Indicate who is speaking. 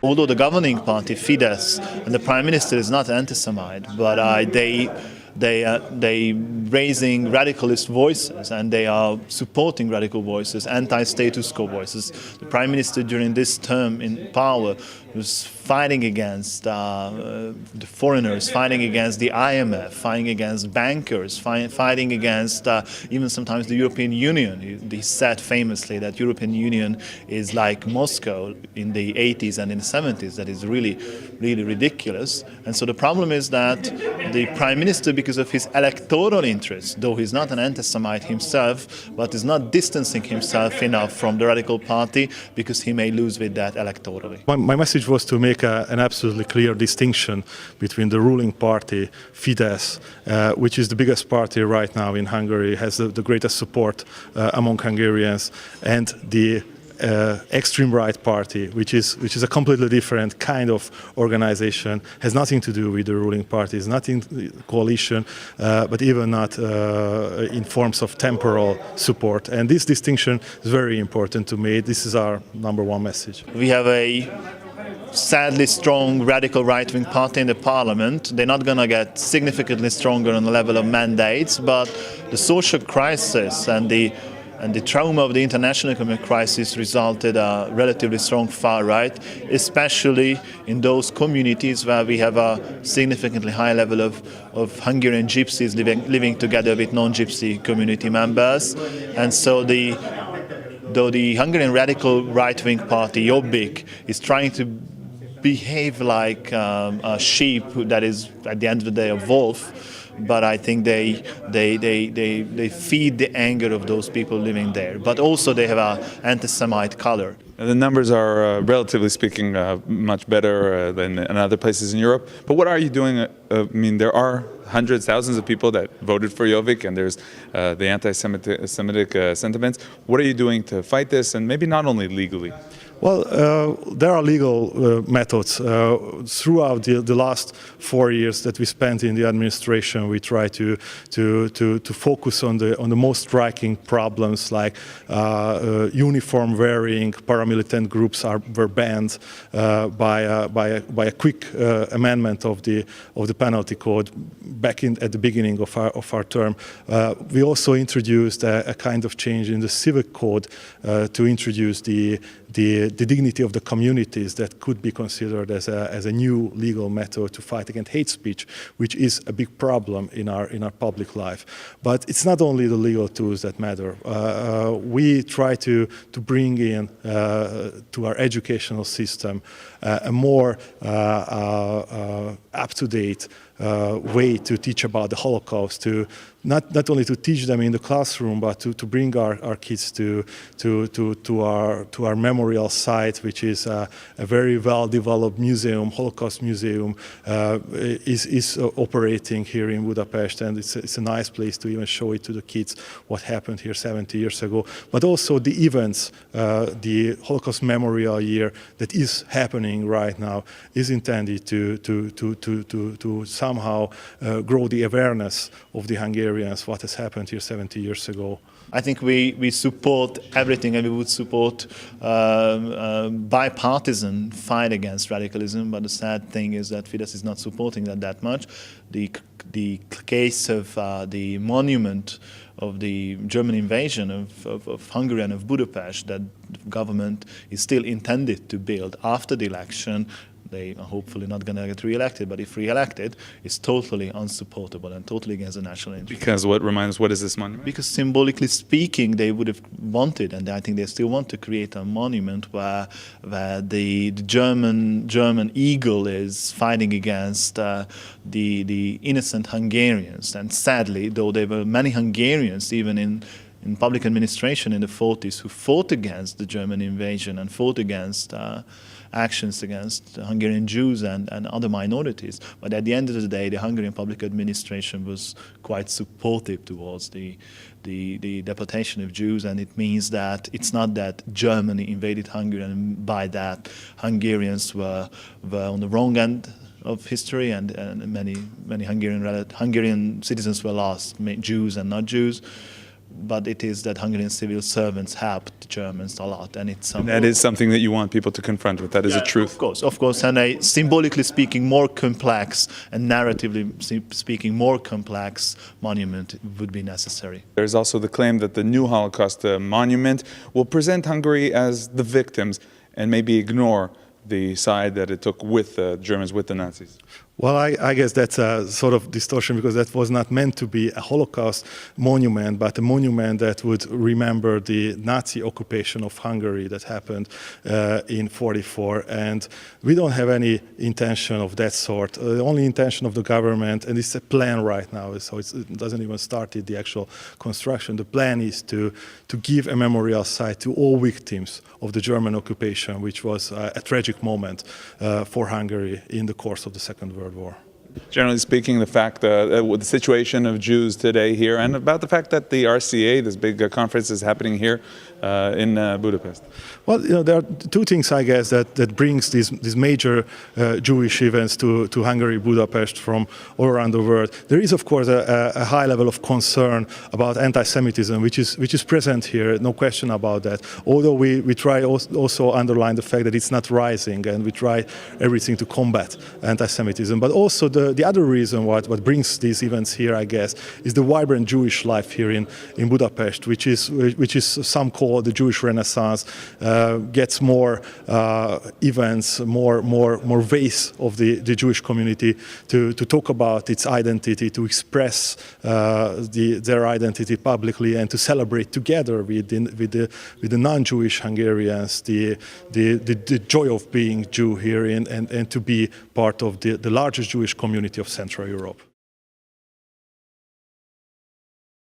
Speaker 1: Although the governing party, Fidesz, and the prime minister is not anti-Semite, but they raising radicalist voices, and they are supporting radical voices, anti-status quo voices. The prime minister during this term in power was fighting against the foreigners, fighting against the IMF, fighting against bankers, fighting against even sometimes the European Union. He said famously that European Union is like Moscow in the 80s and in the 70s. That is really, really ridiculous. And so the problem is that the prime minister, because of his electoral interests, though he's not an anti-Semite himself, but is not distancing himself enough from the radical party because he may lose with that electorally.
Speaker 2: My message was to make an absolutely clear distinction between the ruling party, Fidesz, which is the biggest party right now in Hungary, has the greatest support among Hungarians, and the extreme right party, which is a completely different kind of organization, has nothing to do with the ruling party, is not in coalition, but even not in forms of temporal support. And this distinction is very important to me. This is our number one message.
Speaker 1: We have a sadly strong radical right-wing party in the parliament. They're not going to get significantly stronger on the level of mandates, but the social crisis and the trauma of the international economic crisis resulted a relatively strong far right, especially in those communities where we have a significantly high level of Hungarian gypsies living together with non-gypsy community members. And so though the Hungarian radical right-wing party, Jobbik, is trying to behave like a sheep that is, at the end of the day, a wolf, but I think they feed the anger of those people living there. But also they have an anti-Semite color.
Speaker 3: The numbers are, relatively speaking, much better than in other places in Europe. But what are you doing? I mean, there are hundreds, thousands of people that voted for Jobbik, and there's the anti-Semitic sentiments. What are you doing to fight this, and maybe not only legally?
Speaker 2: Well, there are legal methods. Throughout the last 4 years that we spent in the administration, we try to focus on the most striking problems, like uniform wearing. Paramilitant groups were banned by a quick amendment of the penalty code back at the beginning of our term. We also introduced a kind of change in the civic code to introduce the dignity of the communities that could be considered as a new legal method to fight against hate speech, which is a big problem in our public life. But it's not only the legal tools that matter. We try to bring in to our educational system a more up-to-date way to teach about the Holocaust, to not only to teach them in the classroom, but to bring our kids to our memorial site, which is a very well-developed museum. Holocaust Museum is operating here in Budapest, and it's a nice place to even show it to the kids what happened here 70 years ago. But also the events, the Holocaust Memorial Year that is happening right now is intended to somehow grow the awareness of the Hungarians what has happened here 70 years ago.
Speaker 1: I think we support everything, and we would support bipartisan fight against radicalism, but the sad thing is that Fidesz is not supporting that much. The case of the monument of the German invasion of Hungary and of Budapest that the government is still intended to build after the election. They are hopefully not going to get re-elected, but if re-elected, it's totally unsupportable and totally against the national interest.
Speaker 3: Because what is this monument?
Speaker 1: Because symbolically speaking, they would have wanted, and I think they still want to create a monument where the German eagle is fighting against the innocent Hungarians. And sadly, though there were many Hungarians, even in public administration in the 40s, who fought against the German invasion and fought against actions against Hungarian Jews and other minorities. But at the end of the day, the Hungarian public administration was quite supportive towards the deportation of Jews, and it means that it's not that Germany invaded Hungary and by that Hungarians were on the wrong end of history, and many Hungarian citizens were lost, Jews and not Jews. but it is that Hungarian civil servants helped the Germans a lot, and it's something.
Speaker 3: That is something that you want people to confront with. That is a truth.
Speaker 1: Of course, and a symbolically speaking more complex and narratively speaking more complex monument would be necessary.
Speaker 3: There's also the claim that the new Holocaust Monument will present Hungary as the victims and maybe ignore the side that it took with the Germans, with the Nazis.
Speaker 2: Well, I guess that's a sort of distortion, because that was not meant to be a Holocaust monument, but a monument that would remember the Nazi occupation of Hungary that happened in '44. And we don't have any intention of that sort. The only intention of the government, and it's a plan right now, so it doesn't even start the actual construction. The plan is to give a memorial site to all victims of the German occupation, which was a tragic moment for Hungary in the course of the Second World War.
Speaker 3: Generally speaking, the fact with the situation of Jews today here, and about the fact that the RCA, this big conference, is happening here in Budapest.
Speaker 2: Well, there are two things, I guess, that brings these major Jewish events to Hungary, Budapest, from all around the world. There is, of course, a high level of concern about anti-Semitism, which is present here, no question about that. Although we try also underline the fact that it's not rising, and we try everything to combat anti-Semitism. But also the other reason what brings these events here, I guess, is the vibrant Jewish life here in Budapest, which is some call the Jewish Renaissance, gets more events, more ways of the Jewish community to talk about its identity, to express their identity publicly, and to celebrate together with the non-Jewish Hungarians the joy of being Jew here and to be part of the largest Jewish community of Central Europe.